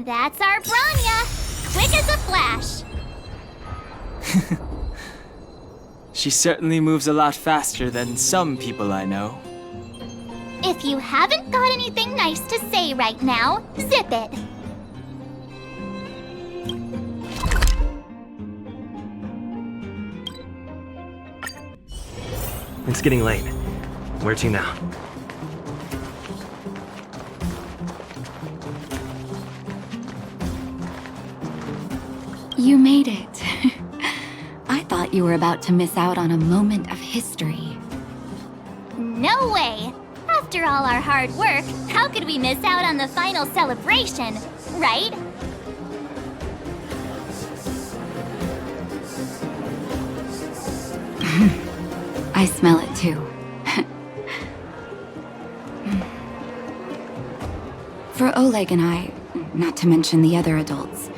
That's our Branya! Quick as a flash! She certainly moves a lot faster than some people I know. If you haven't got anything nice to say right now, zip it! It's getting late. Where to now? You made it. I thought you were about to miss out on a moment of history. No way! After all our hard work, how could we miss out on the final celebration, right? I smell it too. For Oleg and I, not to mention the other adults,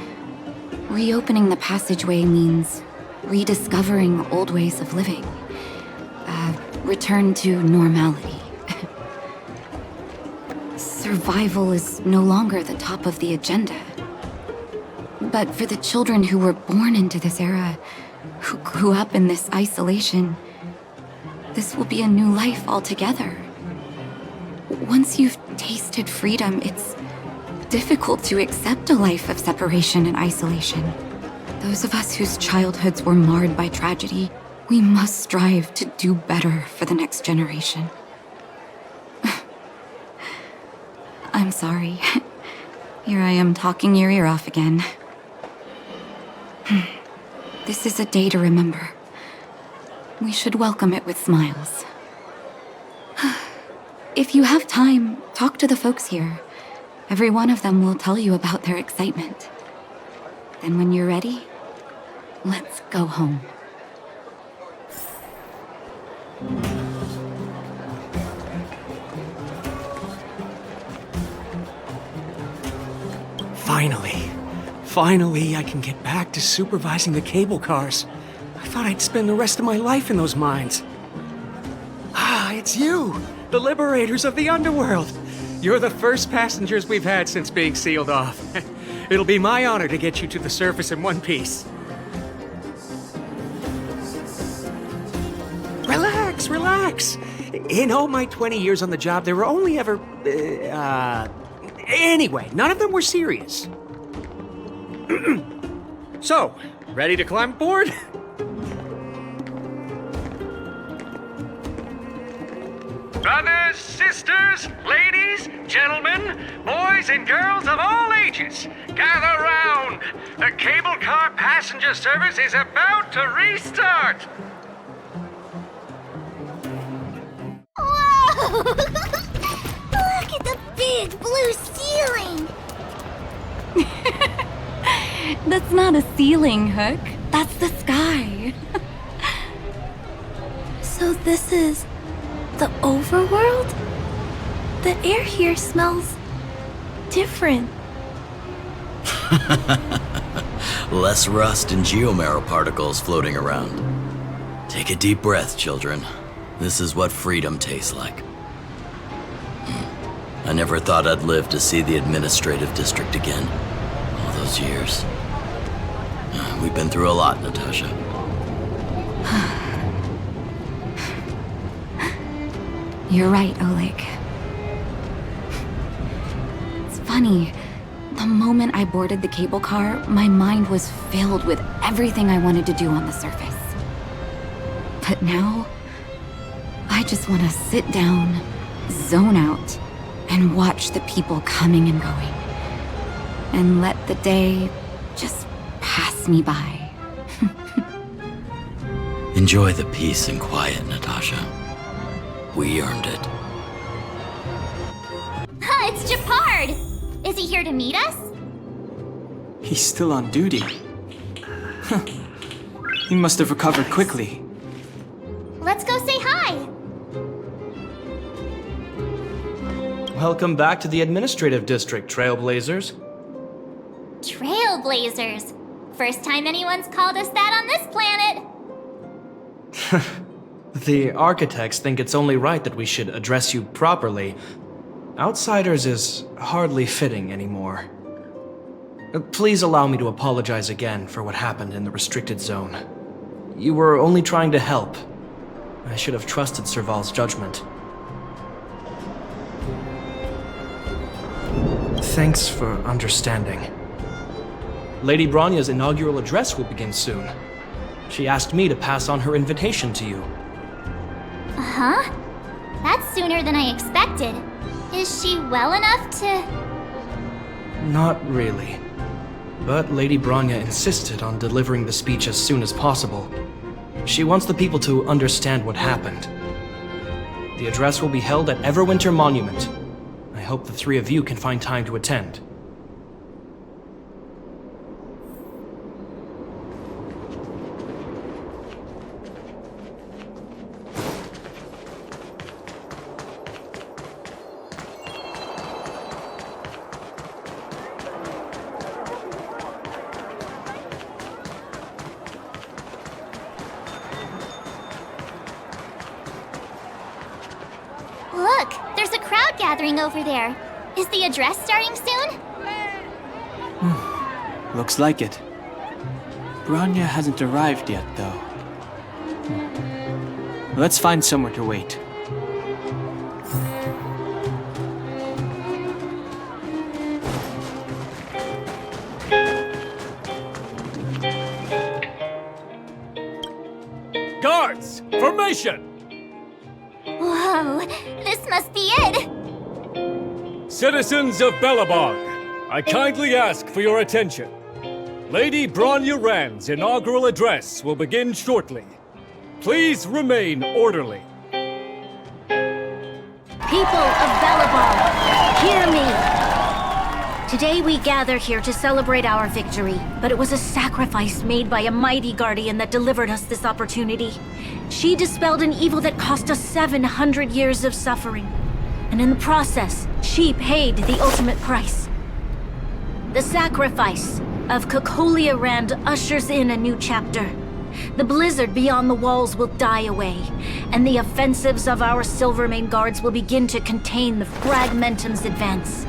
reopening the passageway means rediscovering old ways of living. Return to normality. Survival is no longer the top of the agenda. But for the children who were born into this era, who grew up in this isolation, this will be a new life altogether. Once you've tasted freedom, it's difficult to accept a life of separation and isolation. Those of us whose childhoods were marred by tragedy, we must strive to do better for the next generation. I'm sorry. Here I am talking your ear off again. This is a day to remember. We should welcome it with smiles. If you have time, talk to the folks here. Every one of them will tell you about their excitement. Then when you're ready, let's go home. Finally, I can get back to supervising the cable cars. I thought I'd spend the rest of my life in those mines. Ah, it's you, the liberators of the underworld. You're the first passengers we've had since being sealed off. It'll be my honor to get you to the surface in one piece. Relax. In all my 20 years on the job, there were only ever... Anyway, none of them were serious. So, ready to climb aboard? Brothers, sisters, ladies, gentlemen, boys and girls of all ages, gather round. The cable car passenger service is about to restart. Whoa! Look at the big blue ceiling! That's not a ceiling, Hook. That's the sky. So this is the overworld? The air here smells different. Less rust and geomarrow particles floating around. Take a deep breath, children. This is what freedom tastes like. I never thought I'd live to see the administrative district again. All those years. We've been through a lot, Natasha. You're right, Oleg. It's funny. The moment I boarded the cable car, my mind was filled with everything I wanted to do on the surface. But now, I just want to sit down, zone out, and watch the people coming and going. And let the day just pass me by. Enjoy the peace and quiet, Natasha. We earned it. It's Japard! Is he here to meet us? He's still on duty. He must have recovered quickly. Let's go say hi! Welcome back to the administrative district, Trailblazers. Trailblazers! First time anyone's called us that on this planet! The architects think it's only right that we should address you properly. Outsiders is hardly fitting anymore. Please allow me to apologize again for what happened in the restricted zone. You were only trying to help. I should have trusted Serval's judgment. Thanks for understanding. Lady Bronya's inaugural address will begin soon. She asked me to pass on her invitation to you. Huh? That's sooner than I expected. Is she well enough to... Not really. But Lady Bronya insisted on delivering the speech as soon as possible. She wants the people to understand what happened. The address will be held at Everwinter Monument. I hope the three of you can find time to attend. Look, there's a crowd gathering over there. Is the address starting soon? Looks like it. Bronya hasn't arrived yet, though. Let's find somewhere to wait. Guards! Formation! Whoa, this must be it! Citizens of Belobog, I kindly ask for your attention. Lady Bronya Rand's inaugural address will begin shortly. Please remain orderly. People of Belobog, hear me! Today we gather here to celebrate our victory, but it was a sacrifice made by a mighty guardian that delivered us this opportunity. She dispelled an evil that cost us 700 years of suffering. And in the process, she paid the ultimate price. The sacrifice of Cocolia Rand ushers in a new chapter. The blizzard beyond the walls will die away, and the offensives of our Silvermane guards will begin to contain the Fragmentum's advance.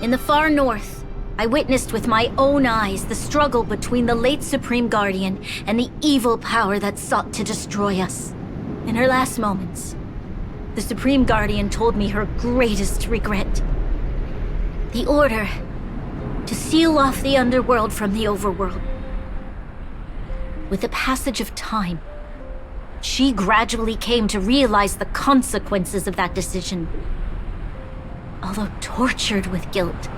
In the far north, I witnessed with my own eyes the struggle between the late Supreme Guardian and the evil power that sought to destroy us. In her last moments, the Supreme Guardian told me her greatest regret. The order to seal off the underworld from the overworld. With the passage of time, she gradually came to realize the consequences of that decision. Although tortured with guilt,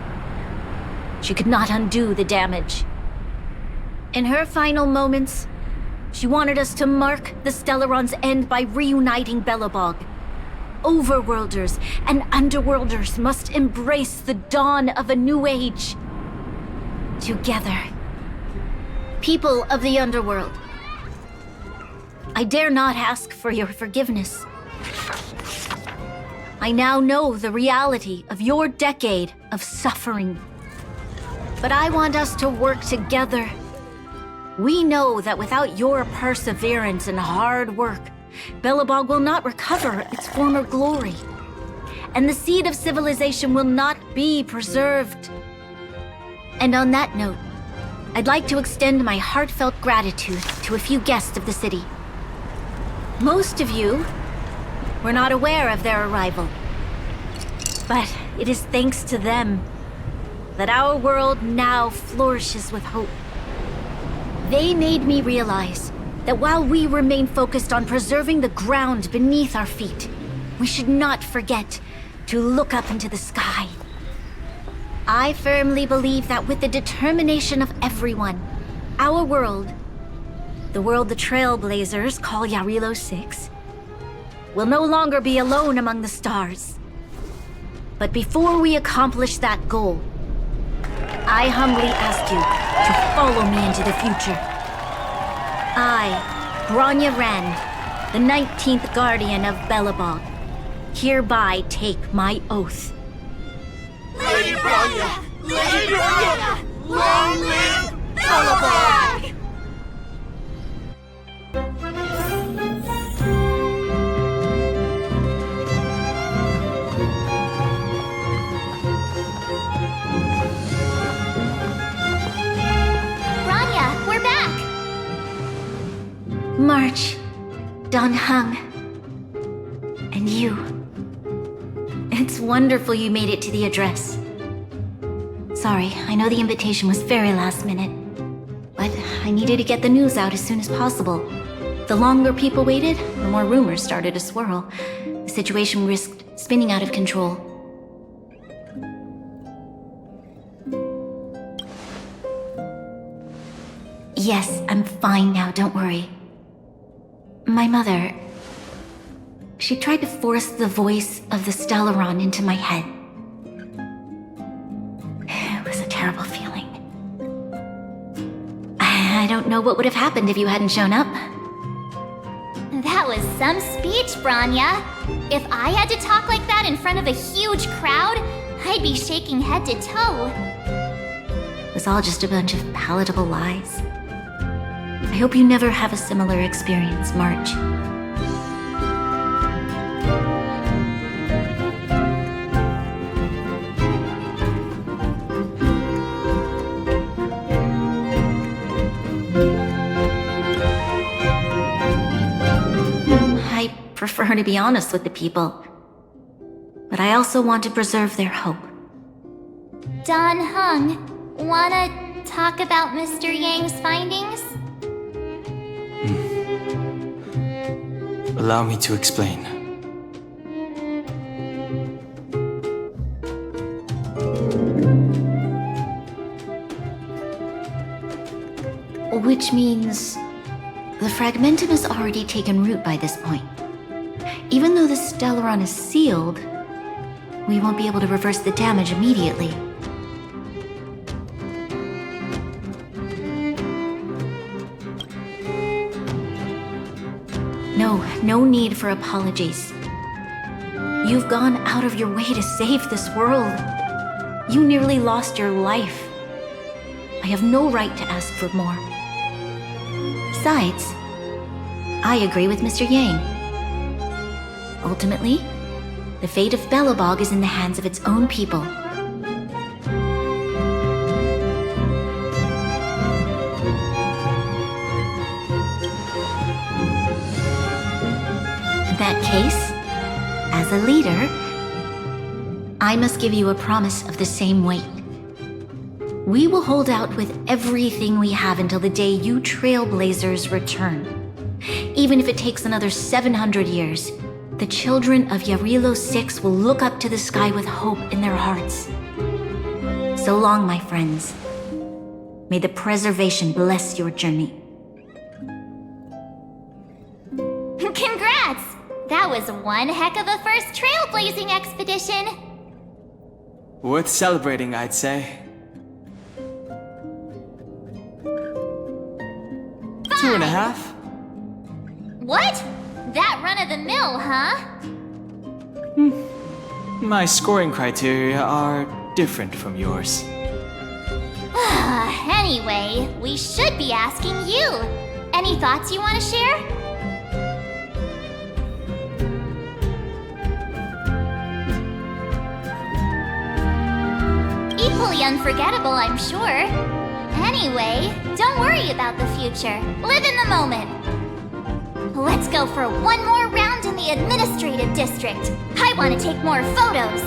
she could not undo the damage. In her final moments, she wanted us to mark the Stellaron's end by reuniting Belobog. Overworlders and Underworlders must embrace the dawn of a new age. Together. People of the Underworld, I dare not ask for your forgiveness. I now know the reality of your decade of suffering. But I want us to work together. We know that without your perseverance and hard work, Belobog will not recover its former glory. And the seed of civilization will not be preserved. And on that note, I'd like to extend my heartfelt gratitude to a few guests of the city. Most of you were not aware of their arrival. But it is thanks to them that our world now flourishes with hope. They made me realize that while we remain focused on preserving the ground beneath our feet, we should not forget to look up into the sky. I firmly believe that with the determination of everyone, our world, the world the Trailblazers call JARILO-VI, will no longer be alone among the stars. But before we accomplish that goal, I humbly ask you to follow me into the future. I, Bronya Rand, the 19th Guardian of Belobog, hereby take my oath. Lady Bronya! Lady Bronya! Long live Belobog! March, Dan Heng, and you. It's wonderful you made it to the address. Sorry, I know the invitation was very last minute, but I needed to get the news out as soon as possible. The longer people waited, the more rumors started to swirl. The situation risked spinning out of control. Yes, I'm fine now, don't worry. My mother... she tried to force the voice of the Stellaron into my head. It was a terrible feeling. I don't know what would have happened if you hadn't shown up. That was some speech, Bronya. If I had to talk like that in front of a huge crowd, I'd be shaking head to toe. It was all just a bunch of palatable lies. I hope you never have a similar experience, March. I prefer to be honest with the people, but I also want to preserve their hope. Dan Heng, wanna talk about Mr. Yang's findings? Allow me to explain. Which means the fragmentum has already taken root by this point. Even though the Stellaron is sealed, we won't be able to reverse the damage immediately. No need for apologies. You've gone out of your way to save this world. You nearly lost your life. I have no right to ask for more. Besides, I agree with Mr. Yang. Ultimately, the fate of Belobog is in the hands of its own people. In that case, as a leader, I must give you a promise of the same weight. We will hold out with everything we have until the day you Trailblazers return. Even if it takes another 700 years, the children of JARILO-VI will look up to the sky with hope in their hearts. So long, my friends. May the preservation bless your journey. Congrats! That was one heck of a first trailblazing expedition! Worth celebrating, I'd say. 2.5? What? That run-of-the-mill, huh? My scoring criteria are different from yours. Anyway, we should be asking you. Any thoughts you want to share? Equally unforgettable, I'm sure. Anyway, don't worry about the future. Live in the moment. Let's go for one more round in the administrative district. I want to take more photos.